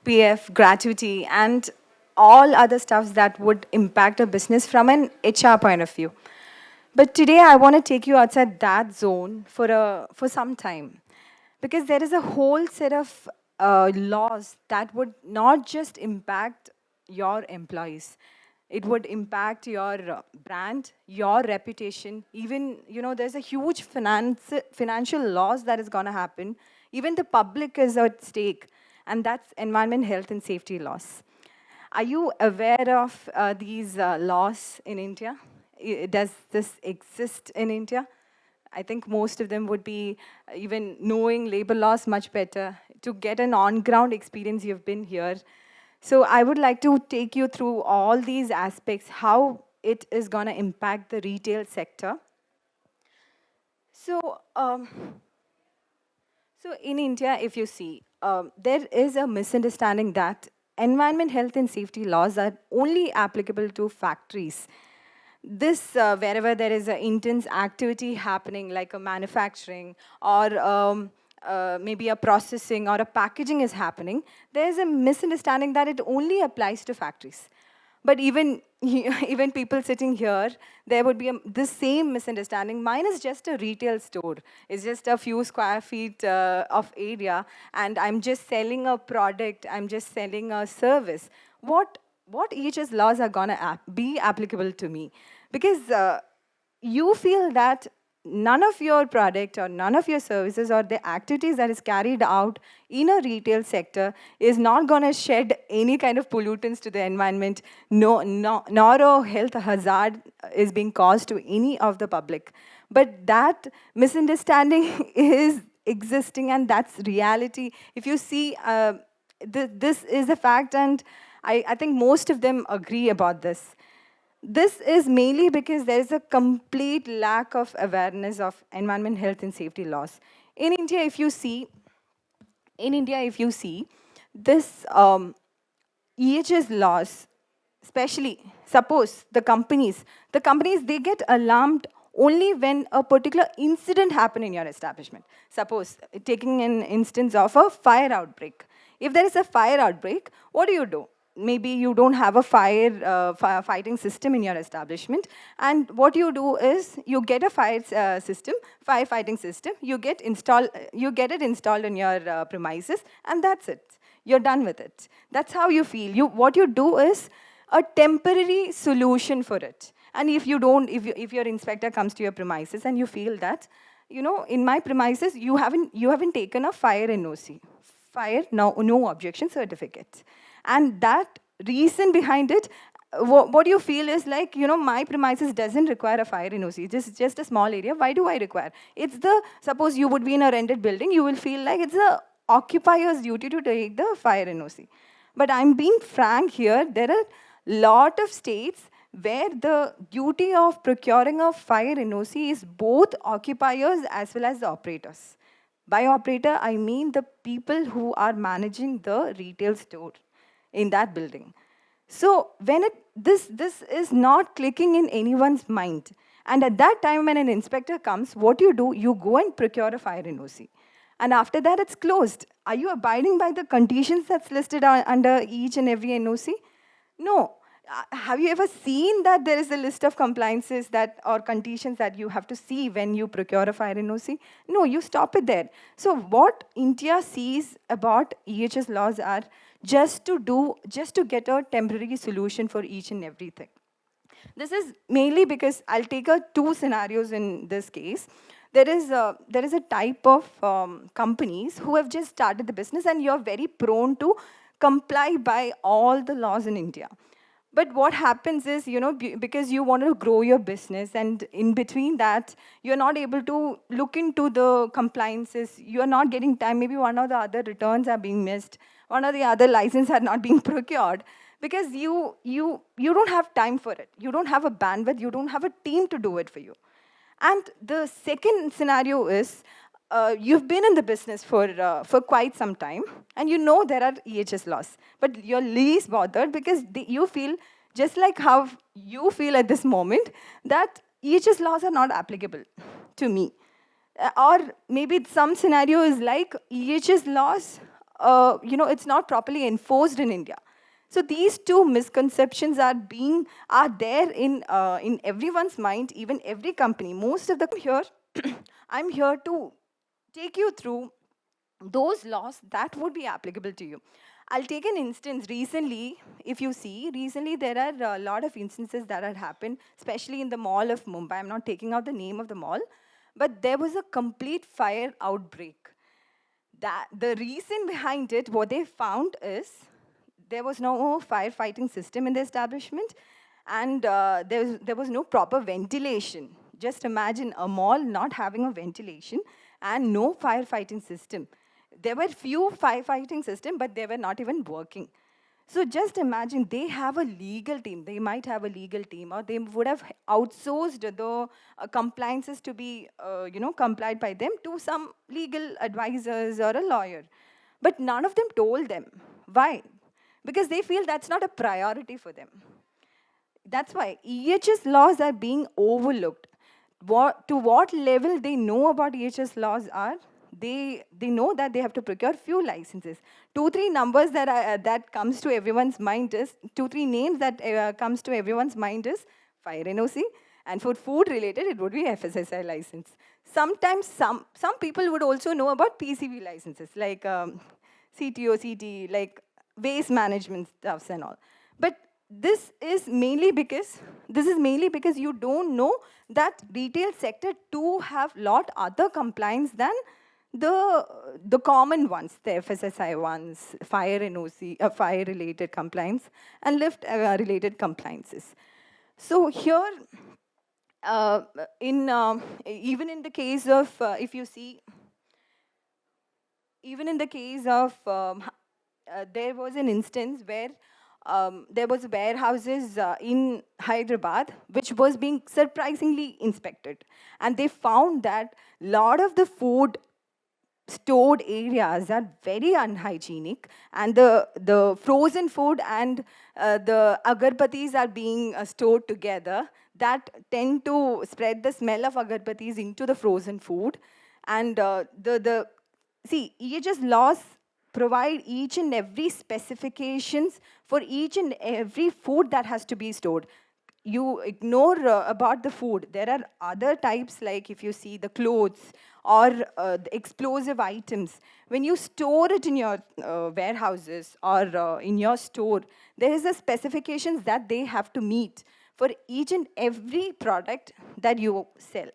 PF, gratuity, and all other stuffs that would impact a business from an HR point of view. But today I want to take you outside that zone for some time, because there is a whole set of laws that would not just impact your employees. It would impact your brand, your reputation. Even, there's a huge financial loss that is going to happen. Even the public is at stake, and that's environment, health, and safety laws. Are you aware of these laws in India? Does this exist in India? I think most of them would be even knowing labor laws much better. To get an on-ground experience, you've been here. So I would like to take you through all these aspects, how it is going to impact the retail sector. So, so in India, if you see, there is a misunderstanding that environment, health, and safety laws are only applicable to factories. This, wherever there is an intense activity happening, like a manufacturing or maybe a processing or a packaging is happening, there is a misunderstanding that it only applies to factories. But even even people sitting here, there would be this same misunderstanding. Mine is just a retail store. It's just a few square feet of area, and I'm just selling a product. I'm just selling a service. What EHS laws are gonna be applicable to me? Because you feel that none of your product or none of your services or the activities that is carried out in a retail sector is not going to shed any kind of pollutants to the environment, nor a health hazard is being caused to any of the public. But that misunderstanding is existing, and that's reality. If you see, this is a fact, and I think most of them agree about this. This is mainly because there is a complete lack of awareness of environment, health, and safety laws. In India, if you see, this EHS laws, especially, suppose the companies, they get alarmed only when a particular incident happen in your establishment. Suppose, taking an instance of a fire outbreak. If there is a fire outbreak, what do? Maybe you don't have a firefighting system in your establishment, and what you do is you get a firefighting system. You get it installed in your premises, and that's it. You're done with it. That's how you feel. What you do is a temporary solution for it. And if your inspector comes to your premises and you feel that, in my premises you haven't taken a fire NOC, no objection certificate. And that reason behind it, what you feel is like, my premises doesn't require a fire NOC. This is just a small area. Why do I require? Suppose you would be in a rented building, you will feel like it's the occupier's duty to take the fire NOC. But I'm being frank here, there are a lot of states where the duty of procuring a fire NOC is both occupiers as well as the operators. By operator, I mean the people who are managing the retail store in that building. So when this is not clicking in anyone's mind, and at that time when an inspector comes, what you do, you go and procure a fire NOC. And after that, it's closed. Are you abiding by the conditions that's listed under each and every NOC? No. Have you ever seen that there is a list of compliances or conditions that you have to see when you procure a fire NOC? No, you stop it there. So what India sees about EHS laws are just to get a temporary solution for each and everything. This is mainly because I'll take two scenarios in this case. There is a type of companies who have just started the business, and you're very prone to comply by all the laws in India. But what happens is, because you want to grow your business, and in between that, you're not able to look into the compliances. You're not getting time. Maybe one or the other returns are being missed. One or the other license are not being procured, because you don't have time for it. You don't have a bandwidth. You don't have a team to do it for you. And the second scenario is, you've been in the business for quite some time, and there are EHS laws, but you're least bothered because you feel, just like how you feel at this moment, that EHS laws are not applicable to me. Or maybe some scenario is like EHS laws it's not properly enforced in India. So these two misconceptions are there in everyone's mind, even every company. Most of the here, I'm here to take you through those laws that would be applicable to you. I'll take an instance. Recently, if you see, recently there are a lot of instances that had happened, especially in the mall of Mumbai. I'm not taking out the name of the mall, but there was a complete fire outbreak. That the reason behind it, what they found is there was no firefighting system in the establishment, and there was no proper ventilation. Just imagine a mall not having a ventilation and no firefighting system. There were few firefighting systems, but they were not even working. So just imagine they have a legal team. They might have a legal team, or they would have outsourced the compliances to be, complied by them to some legal advisors or a lawyer. But none of them told them. Why? Because they feel that's not a priority for them. That's why EHS laws are being overlooked. To what level they know about EHS laws are, they know that they have to procure few licenses. 2-3 numbers that comes to everyone's mind is 2-3 names that comes to everyone's mind is fire NOC, and for food related it would be FSSI license. Sometimes some people would also know about PCV licenses like CTO, CT, like waste management stuffs and all. But this is mainly because you don't know that retail sector too have lot other compliance than the common ones, the FSSI ones, fire NOC, fire related compliance, and lift related compliances. So here, even in the case of, if you see, even in the case of, there was an instance where there was warehouses in Hyderabad which was being surprisingly inspected, and they found that a lot of the food stored areas are very unhygienic, and the frozen food and the agarbatis are being stored together, that tend to spread the smell of agarbatis into the frozen food. And see, EHS laws provide each and every specifications for each and every food that has to be stored. You ignore about the food. There are other types, like if you see the clothes or the explosive items. When you store it in your warehouses or in your store, there is a specifications that they have to meet for each and every product that you sell.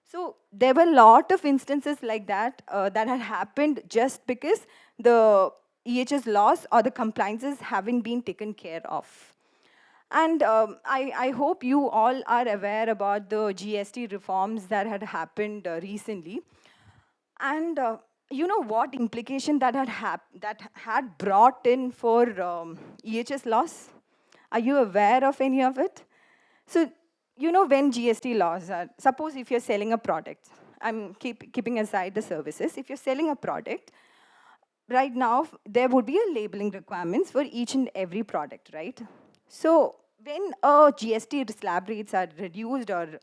So there were a lot of instances like that that had happened just because the EHS laws or the compliances haven't been taken care of. And I hope you all are aware about the GST reforms that had happened recently. And you know what implication that had brought in for EHS laws? Are you aware of any of it? So, you know, when GST laws are, suppose if you're selling a product, I'm keeping aside the services, if you're selling a product, right now there would be a labeling requirements for each and every product, right? So when GST slab rates are reduced or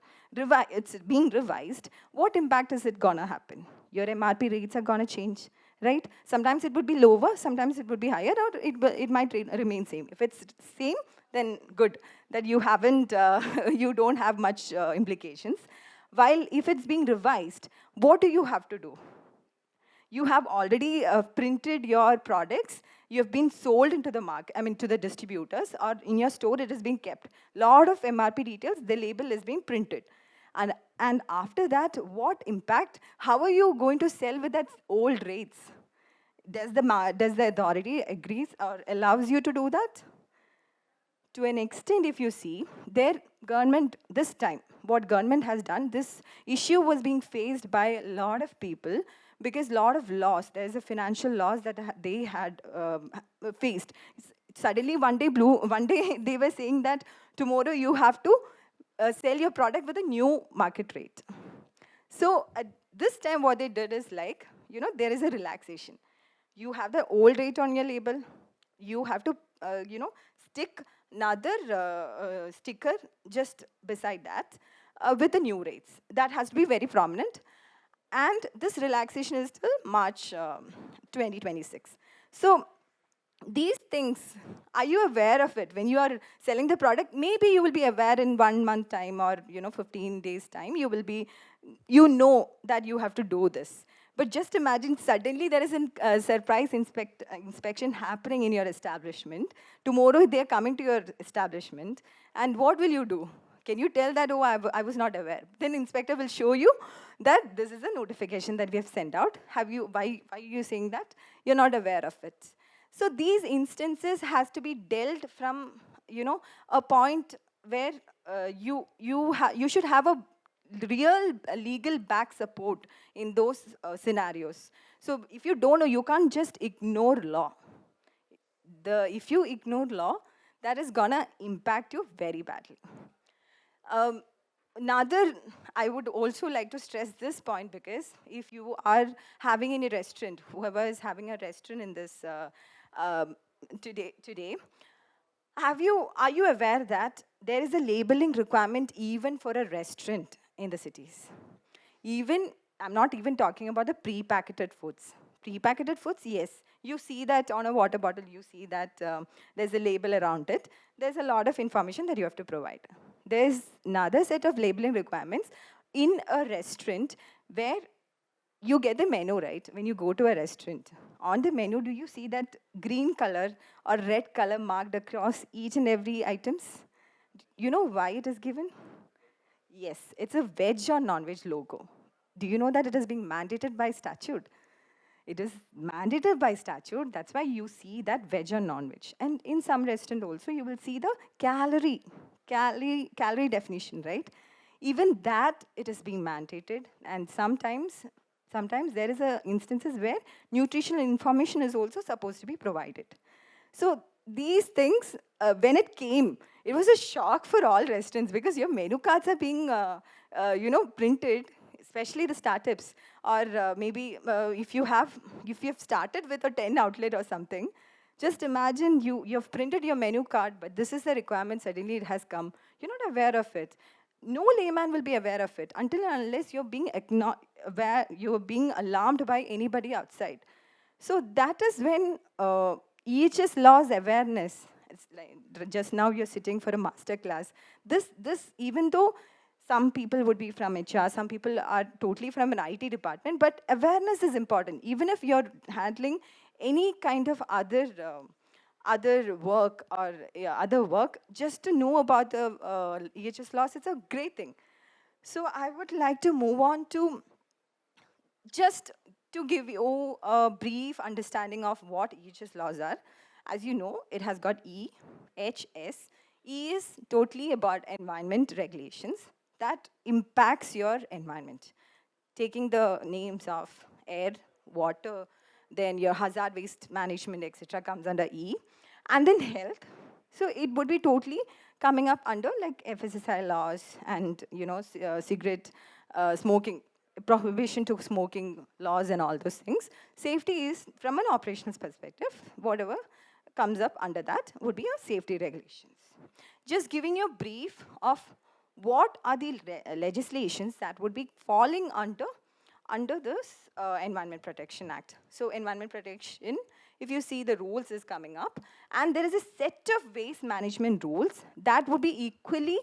it's being revised, what impact is it gonna happen? Your MRP rates are gonna change, right? Sometimes it would be lower, sometimes it would be higher, or it might remain same. If it's same, then good, that you haven't, you don't have much implications. While if it's being revised, what do you have to do? You have already printed your products, you have been sold into the market, to the distributors, or in your store it is being kept. Lot of MRP details, the label is being printed. And after that, what impact? How are you going to sell with that old rates? Does the authority agrees or allows you to do that? To an extent, if you see, their government, this time, what government has done, this issue was being faced by a lot of people, because a lot of loss, there's a financial loss that they had faced. Suddenly, one day they were saying that tomorrow you have to sell your product with a new market rate. So at this time, what they did is like, there is a relaxation. You have the old rate on your label. You have to, stick another sticker just beside that with the new rates. That has to be very prominent. And this relaxation is till March 2026. So these things, are you aware of it when you are selling the product? Maybe you will be aware in 1 month time, or 15 days time, you will be, that you have to do this. But just imagine suddenly there is a surprise inspection happening in your establishment. Tomorrow they are coming to your establishment, and what will you do? Can you tell that, oh, I was not aware? Then inspector will show you that this is a notification that we have sent out. Why are you saying that? You're not aware of it. So these instances has to be dealt from, a point where you should have a real legal back support in those scenarios. So if you don't know, you can't just ignore law. If you ignore law, that is gonna impact you very badly. Another, I would also like to stress this point, because if you are having any restaurant, whoever is having a restaurant in this today, are you aware that there is a labeling requirement even for a restaurant in the cities? Even, I'm not even talking about the pre-packeted foods. Pre-packeted foods, yes. You see that on a water bottle, you see that there's a label around it. There's a lot of information that you have to provide. There's another set of labeling requirements in a restaurant where you get the menu, right? When you go to a restaurant, on the menu, do you see that green color or red color marked across each and every items? You know why it is given? Yes, it's a veg or non-veg logo. Do you know that it is being mandated by statute? It is mandated by statute. That's why you see that veg or non-veg. And in some restaurant also, you will see the calorie definition, right? Even that, it is being mandated. And sometimes there is instances where nutritional information is also supposed to be provided. So these things, when it came, it was a shock for all restaurants, because your menu cards are being, printed, especially the startups, or maybe if you have started with a 10 outlet or something. Just imagine you've printed your menu card, but this is the requirement, suddenly it has come. You're not aware of it. No layman will be aware of it until and unless you're being alarmed by anybody outside. So that is when EHS laws awareness, it's like just now you're sitting for a masterclass. This even though some people would be from HR, some people are totally from an IT department, but awareness is important. Even if you're handling any kind of other work or other work, just to know about the EHS laws, it's a great thing. So I would like to move on to just to give you a brief understanding of what EHS laws are. As you know, it has got E, H, S. E is totally about environment regulations that impacts your environment. Taking the names of air, water, then your hazard waste management, etc. comes under E. And then health. So it would be totally coming up under like FSSAI laws and, cigarette smoking, prohibition to smoking laws and all those things. Safety is from an operational perspective. Whatever comes up under that would be your safety regulations. Just giving you a brief of what are the legislations that would be falling under this Environment Protection Act. So Environment Protection, if you see the rules is coming up, and there is a set of waste management rules that would be equally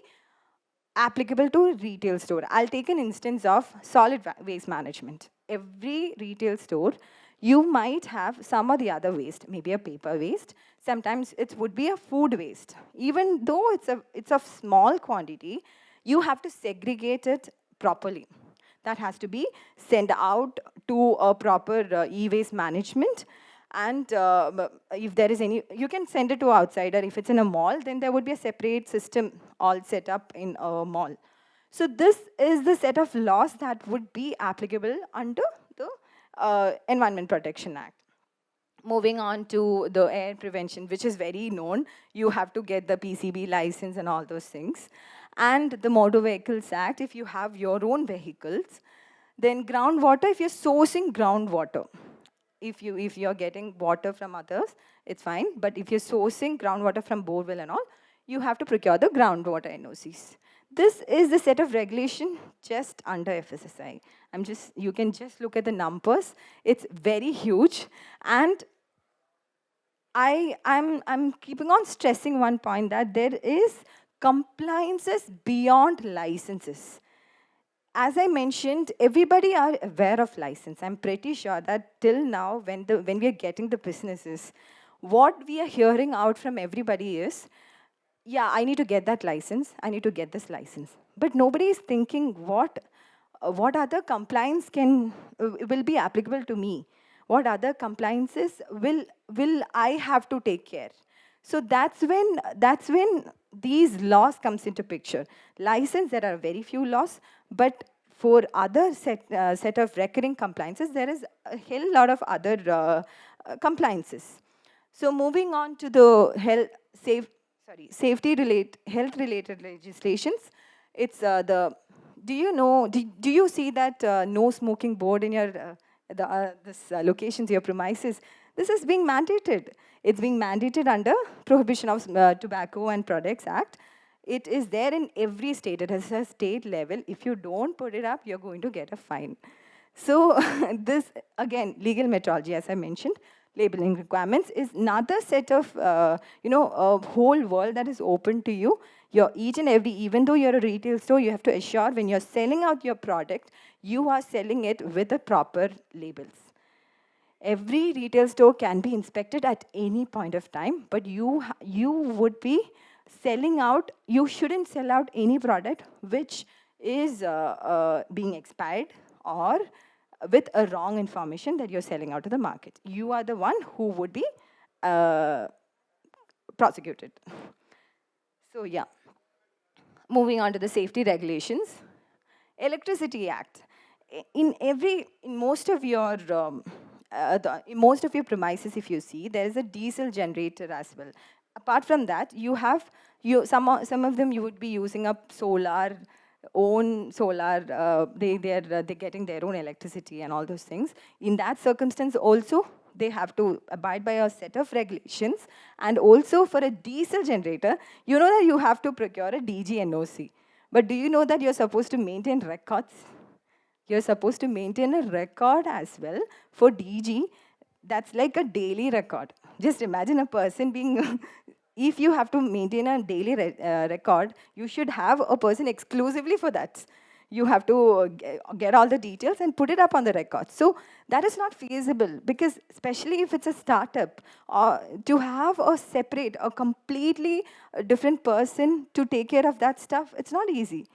applicable to retail store. I'll take an instance of solid waste management. Every retail store, you might have some or the other waste, maybe a paper waste. Sometimes it would be a food waste. Even though it's a small quantity, you have to segregate it properly. That has to be sent out to a proper e-waste management. And if there is any, you can send it to outsider. If it's in a mall, then there would be a separate system all set up in a mall. So this is the set of laws that would be applicable under the Environment Protection Act. Moving on to the air prevention, which is very known. You have to get the PCB license and all those things. And the Motor Vehicles Act, if you have your own vehicles. Then groundwater, if you're sourcing groundwater. If you're getting water from others, it's fine. But if you're sourcing groundwater from borewell and all, you have to procure the groundwater NOCs. This is the set of regulation just under FSSAI. You can just look at the numbers. It's very huge. And I'm keeping on stressing one point, that there is compliances beyond licenses. As I mentioned, everybody are aware of license. I'm pretty sure that till now, when we are getting the businesses, what we are hearing out from everybody is, yeah, I need to get that license. I need to get this license. But nobody is thinking what other compliance will be applicable to me. What other compliances will I have to take care? So that's when these laws comes into picture. License, there are very few laws, but for other set of recurring compliances, there is a hell lot of other compliances. So moving on to the health related legislations, it's do you see that no smoking board in your locations, your premises? This is being mandated. It's being mandated under Prohibition of Tobacco and Products Act. It is there in every state. It has a state level. If you don't put it up, you're going to get a fine. So this, again, legal metrology, as I mentioned, labeling requirements is another set of, a whole world that is open to you. You're each and every, even though you're a retail store, you have to assure when you're selling out your product, you are selling it with the proper labels. Every retail store can be inspected at any point of time, but you would be selling out, you shouldn't sell out any product which is being expired or with a wrong information that you're selling out to the market. You are the one who would be prosecuted. So yeah, moving on to the safety regulations. Electricity Act. In most of your in most of your premises, if you see, there is a diesel generator as well. Apart from that, some of them you would be using up own solar. They're getting their own electricity and all those things. In that circumstance, also they have to abide by a set of regulations. And also for a diesel generator, you know that you have to procure a DG NOC. But do you know that you're supposed to maintain records? You're supposed to maintain a record as well for DG. That's like a daily record. Just imagine a person being, if you have to maintain a daily record, you should have a person exclusively for that. You have to get all the details and put it up on the record. So that is not feasible, because especially if it's a startup, to have a completely different person to take care of that stuff, it's not easy.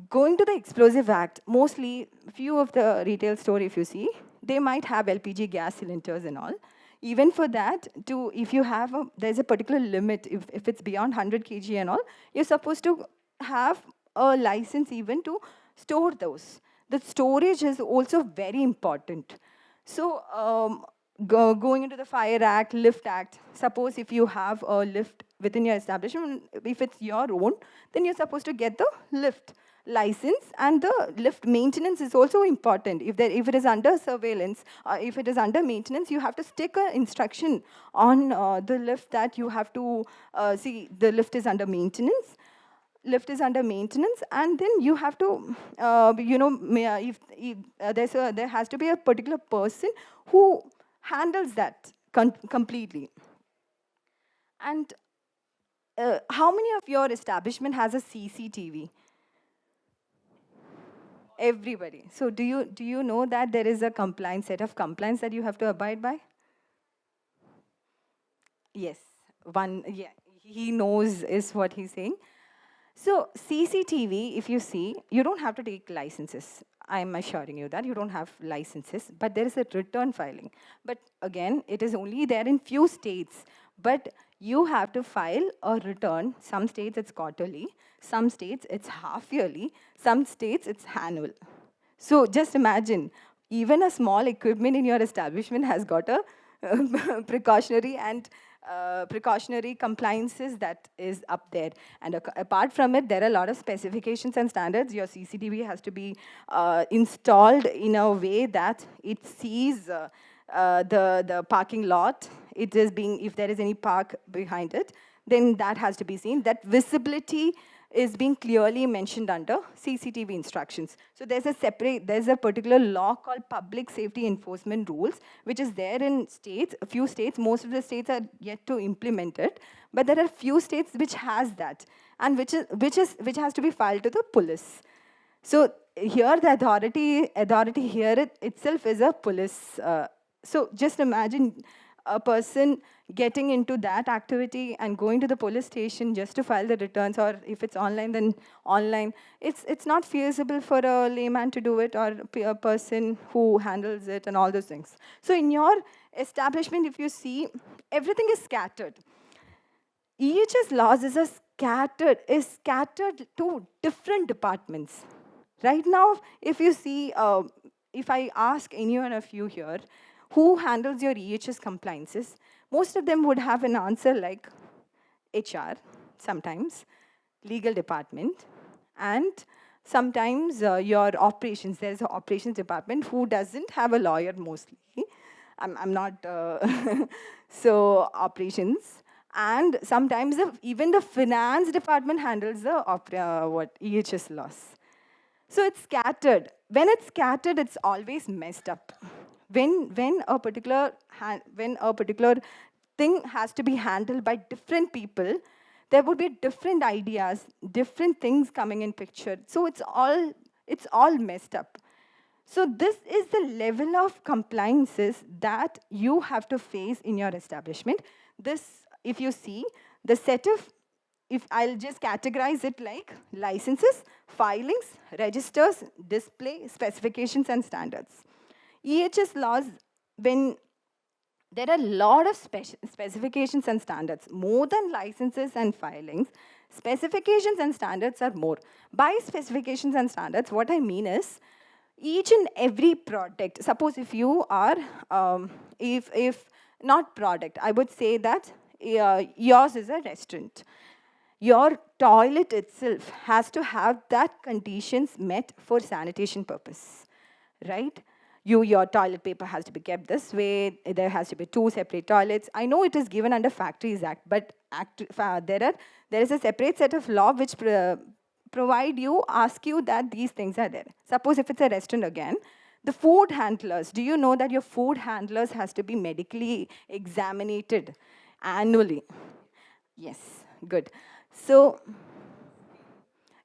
Going to the Explosive Act, mostly few of the retail store, if you see, they might have LPG gas cylinders and all. Even for that, if you have there's a particular limit, if it's beyond 100 kg and all, you're supposed to have a license even to store those. The storage is also very important. So going into the Fire Act, Lift Act, suppose if you have a lift within your establishment, if it's your own, then you're supposed to get the lift license, and the lift maintenance is also important. If it is under surveillance, if it is under maintenance, you have to stick an instruction on the lift that you have to see the lift is under maintenance. Lift is under maintenance, and then you have to, there has to be a particular person who handles that completely. And how many of your establishment has a CCTV? Everybody. So do you know that there is a set of compliance that you have to abide by? Yes. He knows is what he's saying. So CCTV, if you see, you don't have to take licenses. I'm assuring you that you don't have licenses, but there is a return filing. But again, it is only there in few states. But you have to file a return. Some states it's quarterly, some states it's half yearly, some states it's annual. So just imagine, even a small equipment in your establishment has got a precautionary compliances that is up there. And apart from it, there are a lot of specifications and standards. Your CCTV has to be installed in a way that it sees the parking lot. If there is any park behind it, then that has to be seen. That visibility is being clearly mentioned under CCTV instructions. So there's a particular law called Public Safety Enforcement Rules, which is there in states, a few states. Most of the states are yet to implement it, but there are few states which has that, and which has to be filed to the police. So here the authority here itself is a police. So just imagine a person getting into that activity and going to the police station just to file the returns, or if it's online, then online. It's not feasible for a layman to do it, or a person who handles it and all those things. So in your establishment, if you see, everything is scattered. EHS laws is scattered to different departments. Right now, if you see, if I ask any one of you here, who handles your EHS compliances, most of them would have an answer like HR, sometimes, legal department, and sometimes your operations. There's an operations department who doesn't have a lawyer mostly. I'm not, so operations. And sometimes even the finance department handles the EHS laws. So it's scattered. When it's scattered, it's always messed up. When a particular thing has to be handled by different people, there would be different ideas, different things coming in picture. So it's all messed up. So this is the level of compliances that you have to face in your establishment. This, if you see, the set of, if I'll just categorize it like licenses, filings, registers, display, specifications, and standards. EHS laws, when there are a lot of specifications and standards, more than licenses and filings, specifications and standards are more. By specifications and standards, what I mean is, each and every product, suppose if you are, if not product, I would say that yours is a restaurant. Your toilet itself has to have that conditions met for sanitation purpose, right? Your toilet paper has to be kept this way. There has to be 2 separate toilets. I know it is given under Factories Act, but there is a separate set of law which ask you that these things are there. Suppose if it's a restaurant again, the food handlers, do you know that your food handlers has to be medically examined annually? Yes, good. So,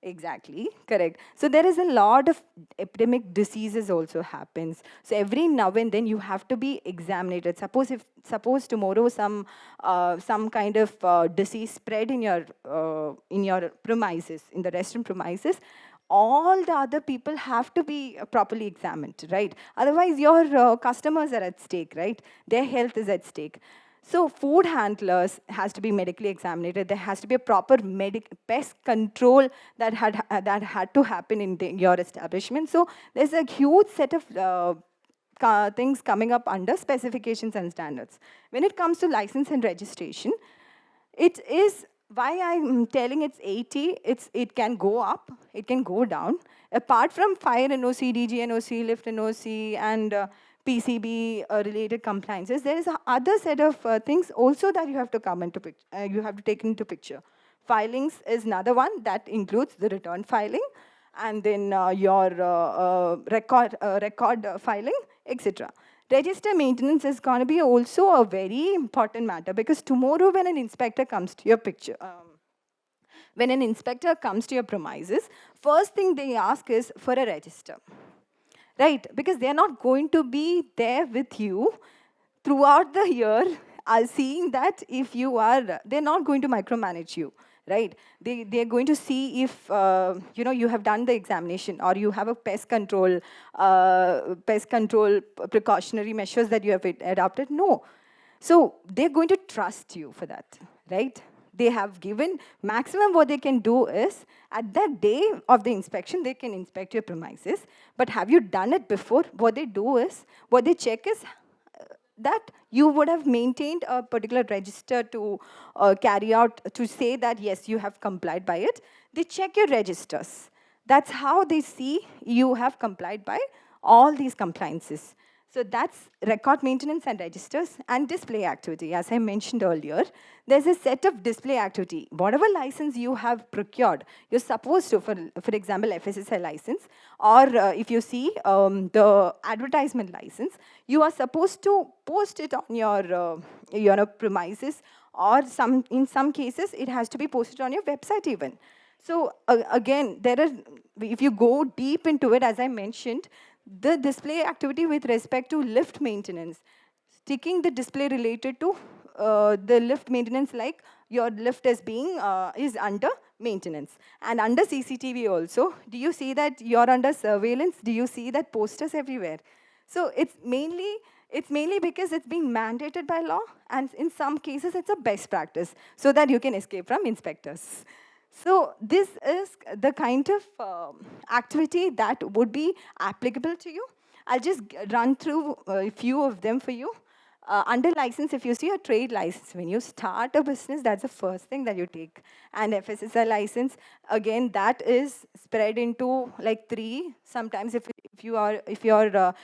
exactly, correct. So there is a lot of epidemic diseases also happens. So every now and then you have to be examined. Suppose tomorrow some kind of disease spread in your premises, in the restaurant premises, all the other people have to be properly examined, right? Otherwise your customers are at stake, right? Their health is at stake. So food handlers has to be medically examined. There has to be a proper pest control that had to happen in your establishment. So there's a huge set of things coming up under specifications and standards. When it comes to license and registration, it is why I'm telling it's 80. It can go up, it can go down. Apart from fire NOC, DG NOC, lift NOC, and PCB related compliances, there is a other set of things also that you have to come into you have to take into picture. Filings is another one that includes the return filing, and then your record filing, etc. Register maintenance is going to be also a very important matter, because tomorrow when an inspector comes to your picture, when an inspector comes to your premises, first thing they ask is for a register. Right, because they're not going to be there with you throughout the year, seeing that if you are, they're not going to micromanage you, right? They're going to see if you have done the examination, or you have a pest control precautionary measures that you have adopted. No, so they're going to trust you for that, right? They have given maximum. What they can do is, at that day of the inspection, they can inspect your premises. But have you done it before? What they do is, what they check is that you would have maintained a particular register to carry out, to say that, yes, you have complied by it. They check your registers. That's how they see you have complied by all these compliances. So that's record maintenance and registers and display activity. As I mentioned earlier, there's a set of display activity. Whatever license you have procured, you're supposed to, for example, FSSI license, or if you see the advertisement license, you are supposed to post it on your premises, or in some cases, it has to be posted on your website even. So again, if you go deep into it, as I mentioned, the display activity with respect to lift maintenance, sticking the display related to the lift maintenance, like your lift is under maintenance. And under CCTV also, do you see that you're under surveillance? Do you see that posters everywhere? So it's mainly because it's being mandated by law, and in some cases it's a best practice so that you can escape from inspectors. So this is the kind of activity that would be applicable to you. I'll just run through a few of them for you. Under license, if you see a trade license, when you start a business, that's the first thing that you take. And FSSI license, again, that is spread into like 3. Sometimes if your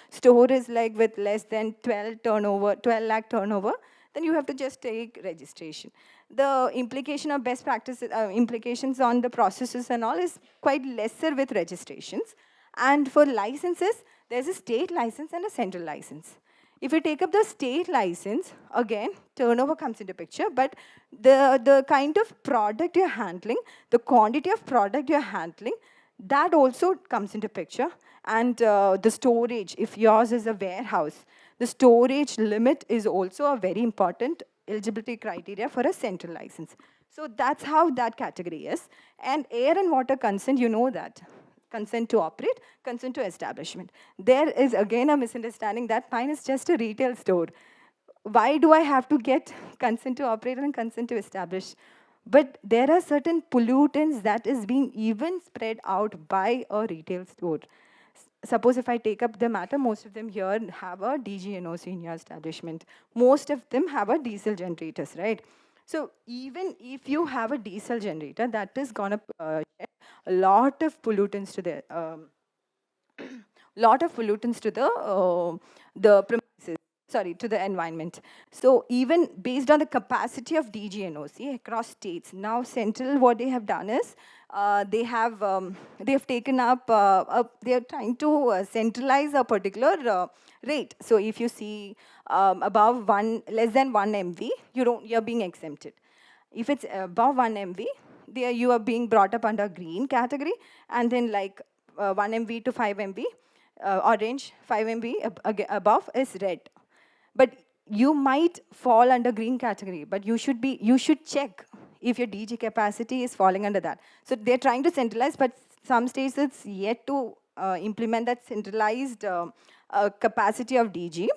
store is like with less than 12 lakh turnover, then you have to just take registration. The implication of best practices, implications on the processes and all is quite lesser with registrations. And for licenses, there's a state license and a central license. If you take up the state license, again, turnover comes into picture, but the kind of product you're handling, the quantity of product you're handling, that also comes into picture. And the storage, if yours is a warehouse, the storage limit is also a very important eligibility criteria for a central license. So that's how that category is. And air and water consent, you know that. Consent to operate, consent to establishment. There is again a misunderstanding that mine is just a retail store. Why do I have to get consent to operate and consent to establish? But there are certain pollutants that is being even spread out by a retail store. Suppose if I take up the matter, most of them here have a DGNOC in your establishment. Most of them have a diesel generators, right? So even if you have a diesel generator, that is going to shed a lot of pollutants to the premises, to the environment. So even based on the capacity of DGNOC across states, now Central, what they have done is they have taken up, they are trying to centralize a particular rate. So if you see less than 1 MV, you're being exempted. If it's above 1 MV, you are being brought up under green category, and then like 1 MV to 5 MV, orange, 5 MV above is red. But you might fall under green category, but you should check if your DG capacity is falling under that. So they're trying to centralize, but some states it's yet to implement that centralized capacity of DG.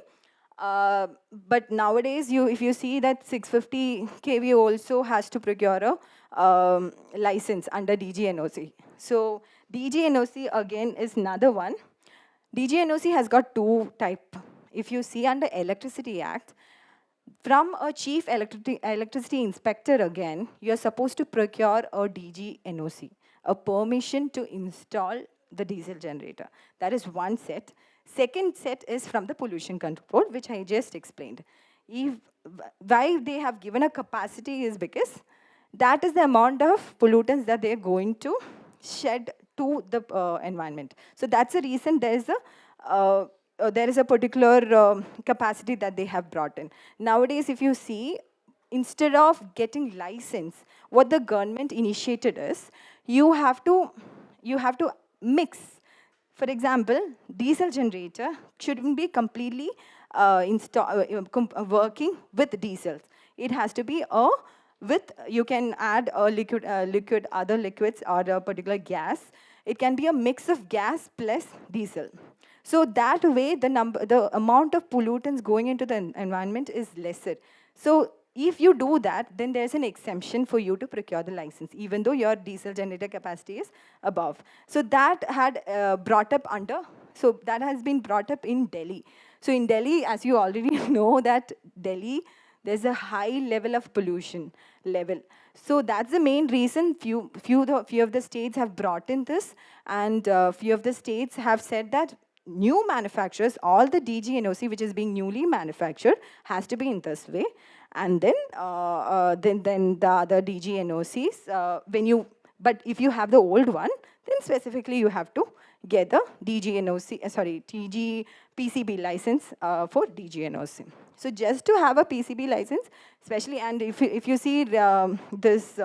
But nowadays, if you see that 650 kV also has to procure a license under DGNOC. So DGNOC again is another one. DGNOC has got 2 types. If you see under Electricity Act, from a chief electricity inspector again, you're supposed to procure a DGNOC, a permission to install the diesel generator. That is one set. Second set is from the pollution control, which I just explained. Why they have given a capacity is because that is the amount of pollutants that they're going to shed to the environment. So that's the reason there is a particular capacity that they have brought in. Nowadays, if you see, instead of getting license, what the government initiated is, you have to mix. For example, diesel generator shouldn't be completely working with diesel. It has to be you can add a liquid, other liquids, or a particular gas. It can be a mix of gas plus diesel. So that way, the amount of pollutants going into the environment is lesser. So if you do that, then there's an exemption for you to procure the license, even though your diesel generator capacity is above. So that that has been brought up in Delhi. So in Delhi, as you already know, that Delhi, there's a high level of pollution level. So that's the main reason few of the states have brought in this, and few of the states have said that new manufacturers, all the DGNOC which is being newly manufactured has to be in this way. And then the other DGNOCs, but if you have the old one, then specifically you have to get the TG PCB license for DGNOC. So just to have a PCB license, especially, and if you see this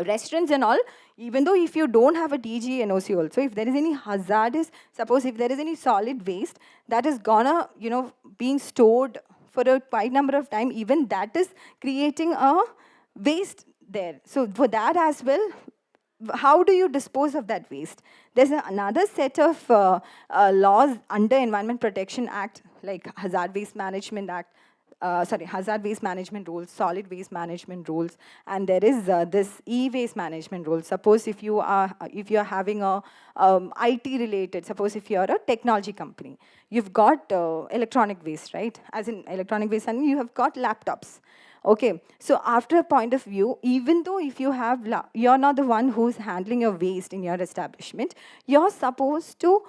restaurants and all, even though if you don't have a DGNOC also, if there is any hazardous, suppose if there is any solid waste that is gonna, being stored for a quite number of time, even that is creating a waste there. So for that as well, how do you dispose of that waste? There's another set of laws under Environment Protection Act, like Hazard Waste Management Act, hazard waste management rules, solid waste management rules, and there is this e-waste management rule. Suppose if you are having a IT related, suppose if you are a technology company, you've got electronic waste, right? As in electronic waste, and you have got laptops. Okay, so after a point of view, even though if you have, you're not the one who's handling your waste in your establishment, you're supposed to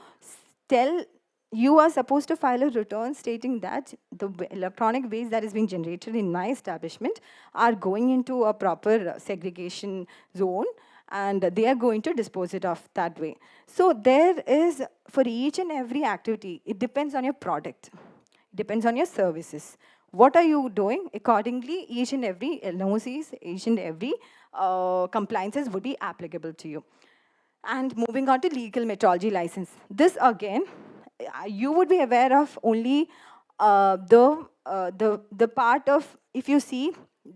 you are supposed to file a return stating that the electronic waste that is being generated in my establishment are going into a proper segregation zone, and they are going to dispose it off that way. So there is, for each and every activity, it depends on your product, it depends on your services. What are you doing? Accordingly, each and every NOCs, each and every compliances would be applicable to you. And moving on to legal metrology license. This again, you would be aware of only the part of, if you see,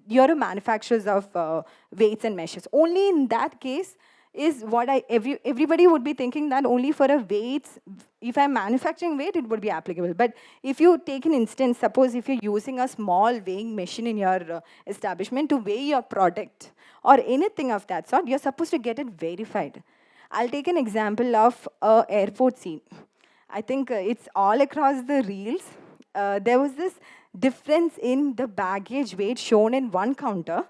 you're a manufacturers of weights and measures. Only in that case is what everybody would be thinking that only for a weights, if I'm manufacturing weight, it would be applicable. But if you take an instance, suppose if you're using a small weighing machine in your establishment to weigh your product or anything of that sort, you're supposed to get it verified. I'll take an example of an airport scene. I think it's all across the reels. There was this difference in the baggage weight shown in one counter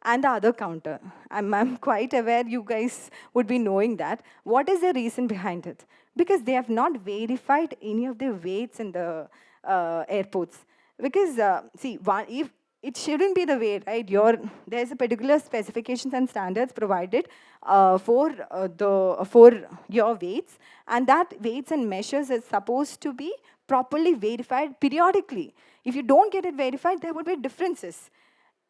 and the other counter. I'm quite aware you guys would be knowing that. What is the reason behind it? Because they have not verified any of the weights in the airports. Because, if it shouldn't be the weight, right? There's a particular specifications and standards provided for your weights, and that weights and measures is supposed to be properly verified periodically. If you don't get it verified, there would be differences.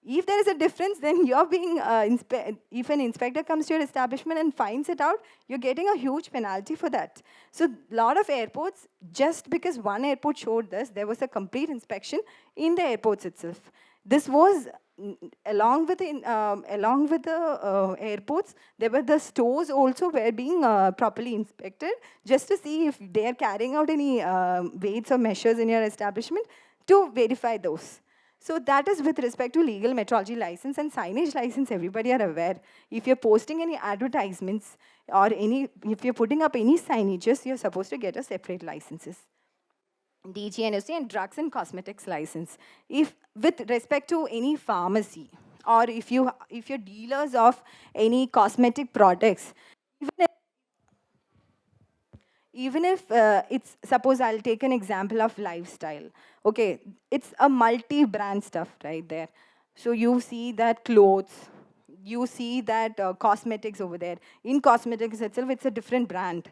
If there is a difference, then you're being, if an inspector comes to your establishment and finds it out, you're getting a huge penalty for that. So a lot of airports, just because one airport showed this, there was a complete inspection in the airports itself. This was, along with the airports, there were the stores also were being properly inspected, just to see if they are carrying out any weights or measures in your establishment, to verify those. So that is with respect to legal metrology license and signage license. Everybody are aware. If you're posting any advertisements or if you're putting up any signages, you're supposed to get a separate licenses. DGNOC and drugs and cosmetics license. If with respect to any pharmacy, or if you're dealers of any cosmetic products, even if it's, suppose I'll take an example of lifestyle. Okay, it's a multi-brand stuff right there. So you see that clothes, you see that cosmetics over there. In cosmetics itself, it's a different brand.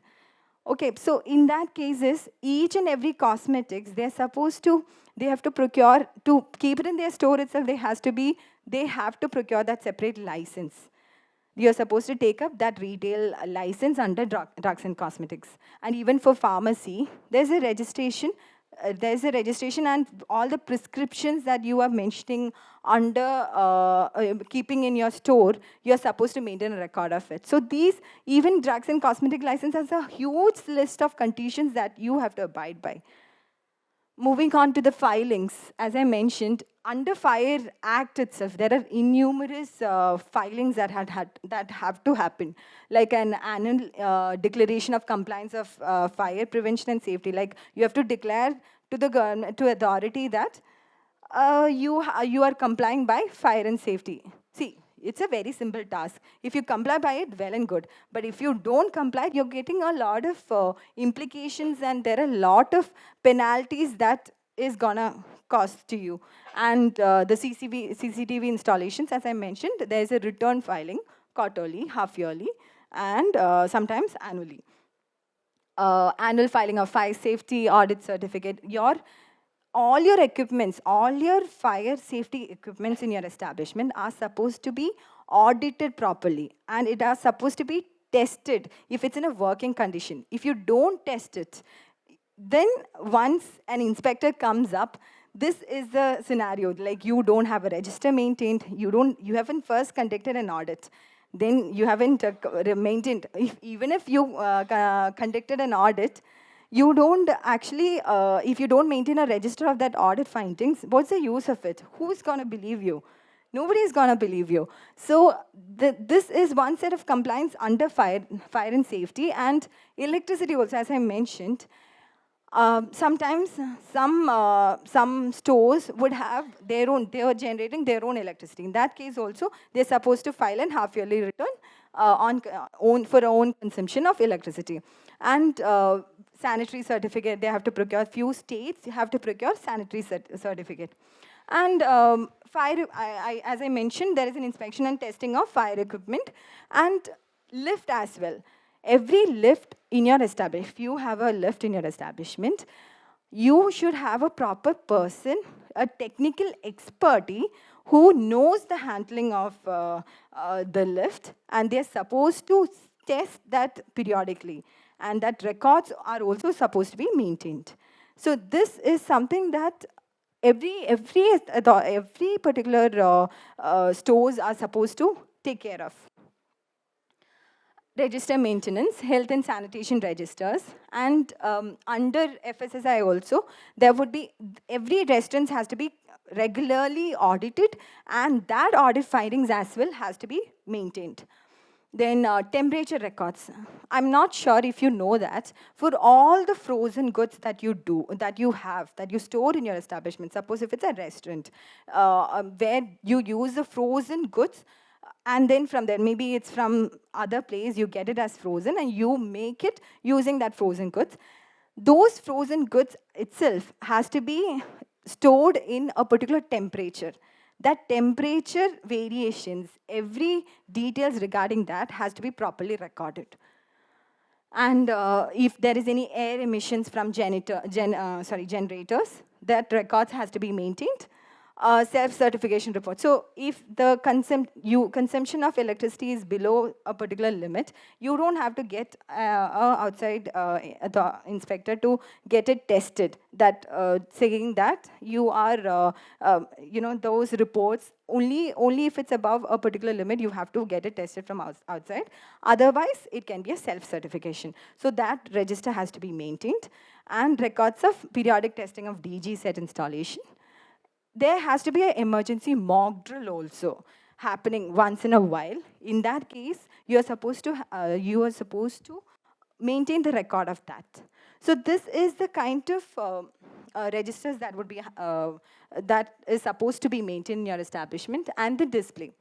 Okay, so in that cases, each and every cosmetics, they have to procure, to keep it in their store itself, they have to procure that separate license. You're supposed to take up that retail license under drugs and cosmetics. And even for pharmacy, there's a registration and all the prescriptions that you are mentioning under keeping in your store, you're supposed to maintain a record of it. So these, even drugs and cosmetic license has a huge list of conditions that you have to abide by. Moving on to the filings, as I mentioned, under Fire Act itself, there are innumerous filings that have to happen, like an annual declaration of compliance of fire prevention and safety. Like you have to declare to the government, to authority that you are complying by fire and safety. See, It's a very simple task. If you comply by it, well and good. But if you don't comply, you're getting a lot of implications, and there are a lot of penalties that is gonna cost to you. And the CCTV installations, as I mentioned, there's a return filing quarterly, half yearly, and sometimes annually. Annual filing of fire safety audit certificate. All your equipments, all your fire safety equipments in your establishment are supposed to be audited properly, and it are supposed to be tested if it's in a working condition. If you don't test it, then once an inspector comes up, this is the scenario, like you don't have a register maintained, you haven't first conducted an audit, then you haven't maintained, even if you conducted an audit, you don't actually, if you don't maintain a register of that audit findings, what's the use of it? Who's going to believe you? Nobody is going to believe you. So this is one set of compliance under fire and safety, and electricity also, as I mentioned. Sometimes some stores would have they are generating their own electricity. In that case also, they're supposed to file an half-yearly return for own consumption of electricity. And sanitary certificate, they have to procure. Few states have to procure sanitary certificate. And as I mentioned, there is an inspection and testing of fire equipment and lift as well. Every lift in your establishment, if you have a lift in your establishment, you should have a proper person, a technical expertise who knows the handling of the lift, and they're supposed to test that periodically, and that records are also supposed to be maintained. So this is something that every particular stores are supposed to take care of. Register maintenance, health and sanitation registers, and under FSSI also, there would be, every restaurant has to be regularly audited, and that audit findings as well has to be maintained. Then temperature records. I'm not sure if you know that, for all the frozen goods that you store in your establishment, suppose if it's a restaurant, where you use the frozen goods, and then from there, maybe it's from other place, you get it as frozen and you make it using that frozen goods. Those frozen goods itself has to be stored in a particular temperature. That temperature variations, every details regarding that has to be properly recorded. And if there is any air emissions from generators, that records has to be maintained. Self-certification report. So if the consumption of electricity is below a particular limit, you don't have to get outside the inspector to get it tested, that saying that you are, those reports, only if it's above a particular limit, you have to get it tested from outside. Otherwise, it can be a self-certification. So that register has to be maintained. And records of periodic testing of DG set installation. There has to be an emergency mock drill also happening once in a while. In that case, you are supposed to maintain the record of that. So this is the kind of registers that would be that is supposed to be maintained in your establishment. And the display.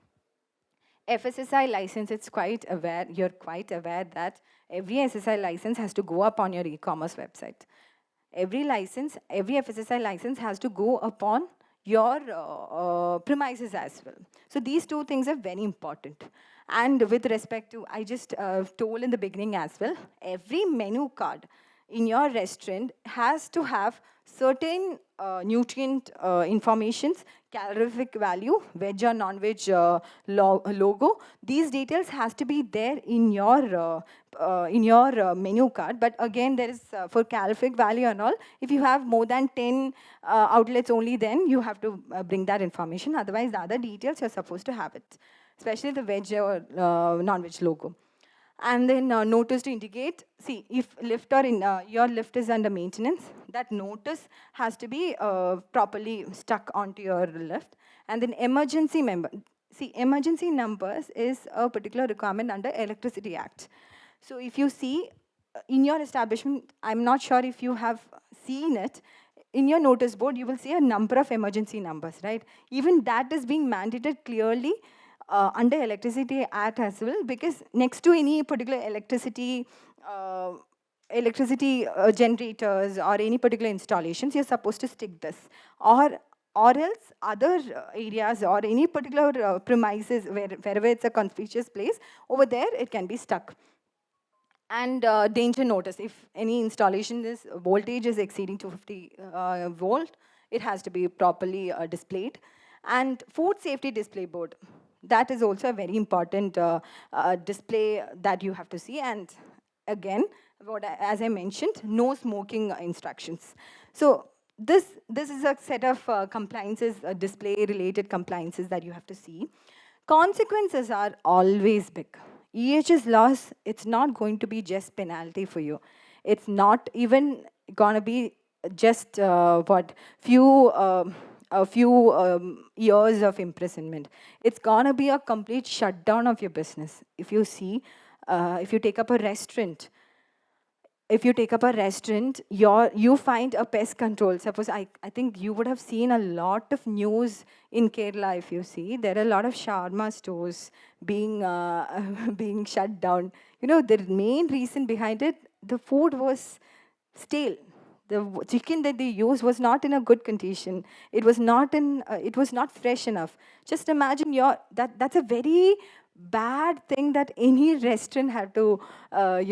FSSI license, you're quite aware that every SSI license has to go up on your e-commerce website. Every FSSI license has to go upon your premises as well. So these two things are very important. And with respect to, I just told in the beginning as well, every menu card in your restaurant has to have certain nutrient informations, calorific value, veg or non-veg logo. These details has to be there in your menu card. But again, there is for calorific value and all, if you have more than 10 outlets only, then you have to bring that information. Otherwise, the other details, you're supposed to have it, especially the veg or non-veg logo. And then notice to indicate, see, if your lift is under maintenance, that notice has to be properly stuck onto your lift. And then emergency numbers is a particular requirement under Electricity Act. So if you see in your establishment, I'm not sure if you have seen it, in your notice board, you will see a number of emergency numbers, right? Even that is being mandated clearly under Electricity Act as well, because next to any particular uh, electricity generators or any particular installations, you're supposed to stick this, or else other areas or any particular premises wherever it's a conspicuous place, over there it can be stuck. And danger notice, if any installation is voltage is exceeding 250 volt, it has to be properly displayed. And food safety display board, that is also a very important display that you have to see. And again, as I mentioned, no smoking instructions. So this is a set of compliances, display related compliances that you have to see. Consequences are always big. EHS loss, it's not going to be just penalty for you. It's not even going to be just a few years of imprisonment. It's going to be a complete shutdown of your business. If you see, if you take up a restaurant, you find a pest control. Suppose I think you would have seen a lot of news in Kerala. If you see, there are a lot of shawarma stores being being shut down. You know, the main reason behind it, the food was stale. The chicken that they used was not in a good condition. It was not in. It was not fresh enough. Just imagine that's a very bad thing that any restaurant have to, when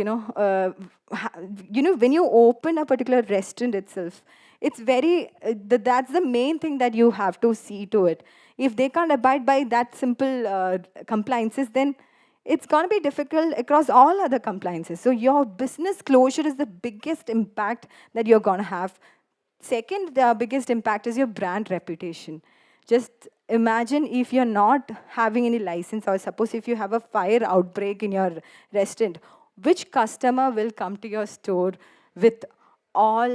you open a particular restaurant itself, it's very, that's the main thing that you have to see to it. If they can't abide by that simple compliances, then it's going to be difficult across all other compliances. So your business closure is the biggest impact that you're going to have. Second, the biggest impact is your brand reputation. Just imagine if you're not having any license, or suppose if you have a fire outbreak in your restaurant, which customer will come to your store with all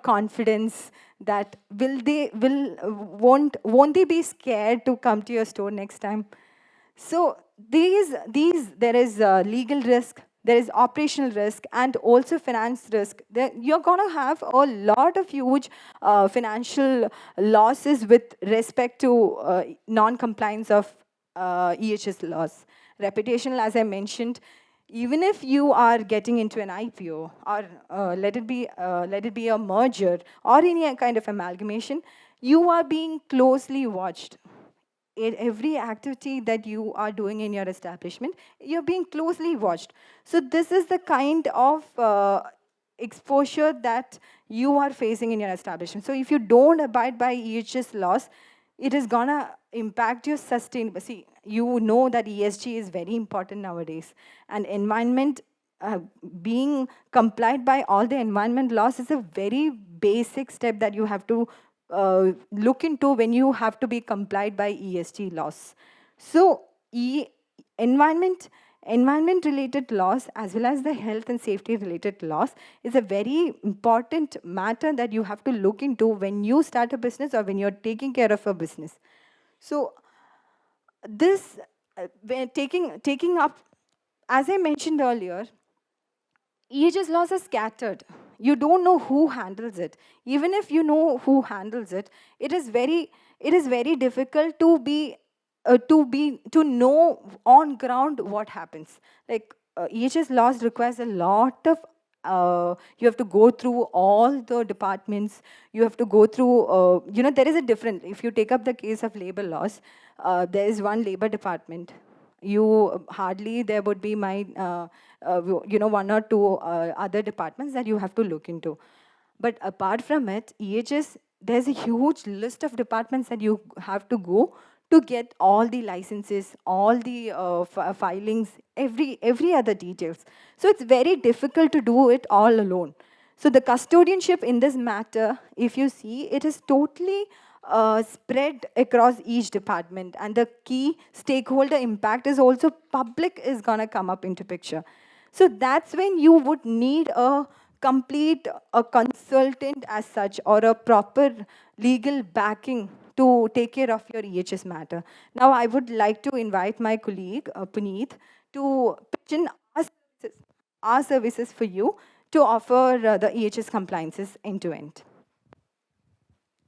confidence, that won't they be scared to come to your store next time? So there is legal risk, there is operational risk, and also finance risk. You're going to have a lot of huge financial losses with respect to non-compliance of EHS laws. Reputational, as I mentioned, even if you are getting into an IPO, or let it be a merger or any kind of amalgamation, you are being closely watched. In every activity that you are doing in your establishment, you're being closely watched. So this is the kind of exposure that you are facing in your establishment. So if you don't abide by EHS laws, it is gonna impact your sustainability. See, you know that ESG is very important nowadays, and environment, being complied by all the environment laws is a very basic step that you have to look into when you have to be complied by ESG laws. So environment related laws, as well as the health and safety related laws, is a very important matter that you have to look into when you start a business or when you're taking care of a business. So this taking up, as I mentioned earlier, EHS laws are scattered. You don't know who handles it. Even if you know who handles it, it is very difficult to know on ground what happens. Like EHS laws requires a lot of. You have to go through all the departments. You have to go through. There is a different. If you take up the case of labor laws, there is one labor department. You hardly there would be one or two other departments that you have to look into. But apart from it, EHS, there's a huge list of departments that you have to go to get all the licenses, all the filings, every other details. So it's very difficult to do it all alone. So the custodianship in this matter, if you see, it is totally spread across each department, and the key stakeholder impact is also public is going to come up into picture. So that's when you would need a consultant as such, or a proper legal backing to take care of your EHS matter. Now I would like to invite my colleague Puneet to pitch in our services for you to offer the EHS compliances end to end.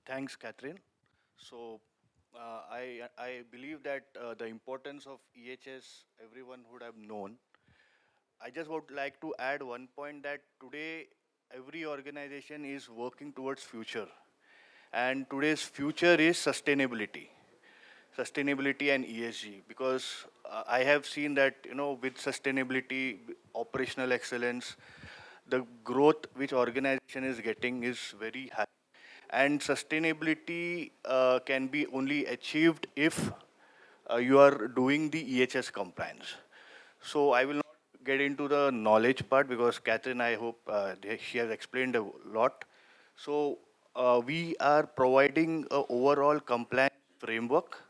Thanks, Catherin. So, I believe that the importance of EHS everyone would have known. I just would like to add one point that today every organization is working towards future, and today's future is sustainability and ESG, because I have seen that with sustainability, operational excellence, the growth which organization is getting is very high, and sustainability can be only achieved if you are doing the EHS compliance. So I will not get into the knowledge part because Catherine, I hope she has explained a lot. So we are providing a overall compliance framework,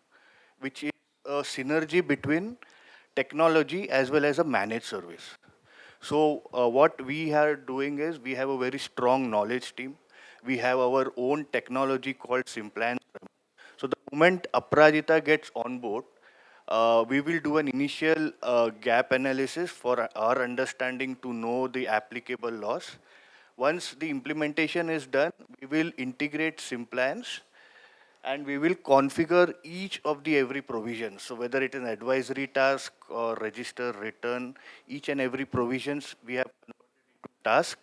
which is a synergy between technology as well as a managed service. So what we are doing is we have a very strong knowledge team. We have our own technology called Simplan. So the moment Aparajitha gets on board, we will do an initial gap analysis for our understanding to know the applicable laws. Once the implementation is done, we will integrate Simplans and we will configure each of the every provision. So whether it is an advisory task or register, return, each and every provisions we have task.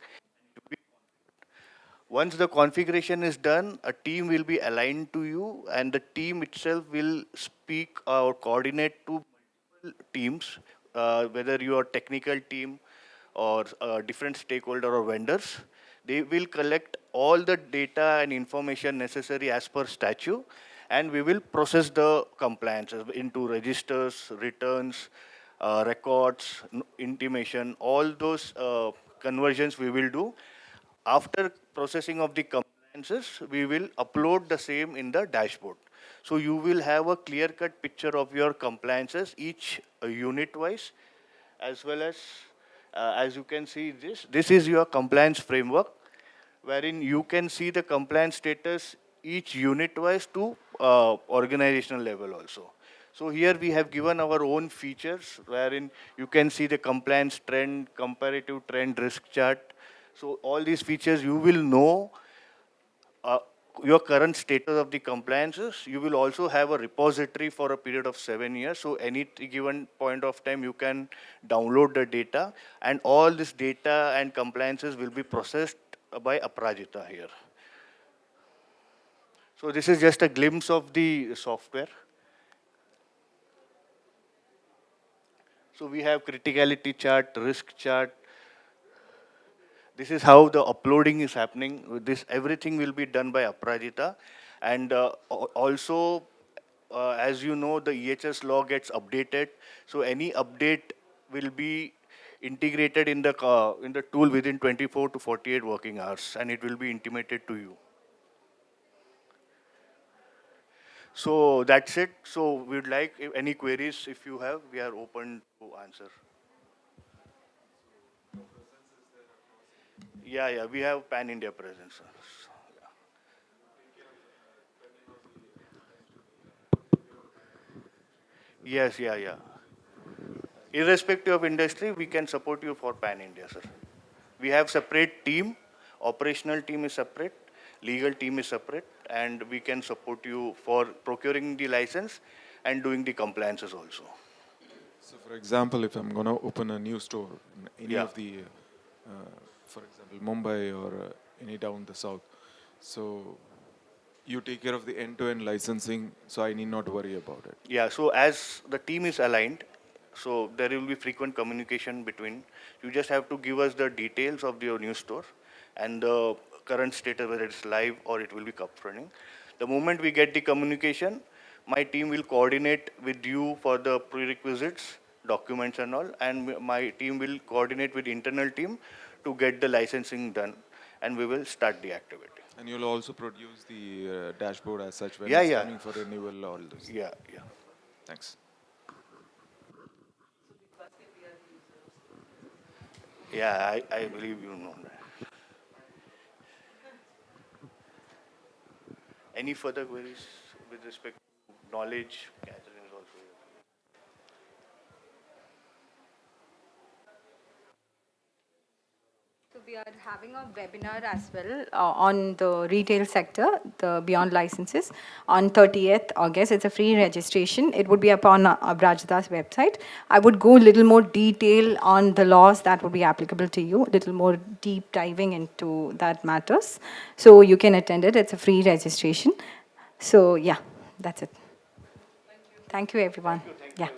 Once the configuration is done, a team will be aligned to you, and the team itself will speak or coordinate to multiple teams, whether you are technical team or different stakeholder or vendors. They will collect all the data and information necessary as per statute, and we will process the compliance into registers, returns, records, intimation, all those conversions we will do. After processing of the compliances, we will upload the same in the dashboard. So you will have a clear-cut picture of your compliances, each unit-wise, as well as you can see this. This is your compliance framework, wherein you can see the compliance status each unit-wise to organizational level also. So here we have given our own features, wherein you can see the compliance trend, comparative trend, risk chart. So all these features you will know uh, your current status of the compliances. You will also have a repository for a period of 7 years. So any given point of time, you can download the data, and all this data and compliances will be processed by Aparajitha here. So this is just a glimpse of the software. So we have criticality chart, risk chart. This is how the uploading is happening. This everything will be done by Aparajitha, and also, as you know, the EHS law gets updated. So any update will be integrated in the tool within 24 to 48 working hours, and it will be intimated to you. So that's it. So we'd like if any queries if you have, we are open to answer. Yeah, yeah, we have pan India presence. Yes, yeah, yeah. Irrespective of industry, we can support you for pan India, sir. We have separate team, operational team is separate, legal team is separate, and we can support you for procuring the license and doing the compliances also. So, for example, if I'm going to open a new store in any Yeah. of the, for example, Mumbai or any town in the south, so you take care of the end-to-end licensing, so I need not worry about it. Yeah, so as the team is aligned, so there will be frequent communication between. You just have to give us the details of your new store and the current status, whether it's live or it will be up running. The moment we get the communication, my team will coordinate with you for the prerequisites, documents and all, and my team will coordinate with internal team to get the licensing done, and we will start the activity. And you'll also produce the dashboard as such when Yeah, it's yeah, coming for renewal, all those things. yeah, yeah. Thanks. Yeah, I believe you know that. Any further queries with respect to knowledge? Catherine is also here. we are having a webinar as well on the retail sector, the Beyond Licenses, on 30th August. It's a free registration. It would be upon Aparajitha's website. I would go a little more detail on the laws that would be applicable to you, a little more deep diving into that matters. So you can attend it. It's a free registration. So yeah, that's it. Thank you, everyone. Yeah.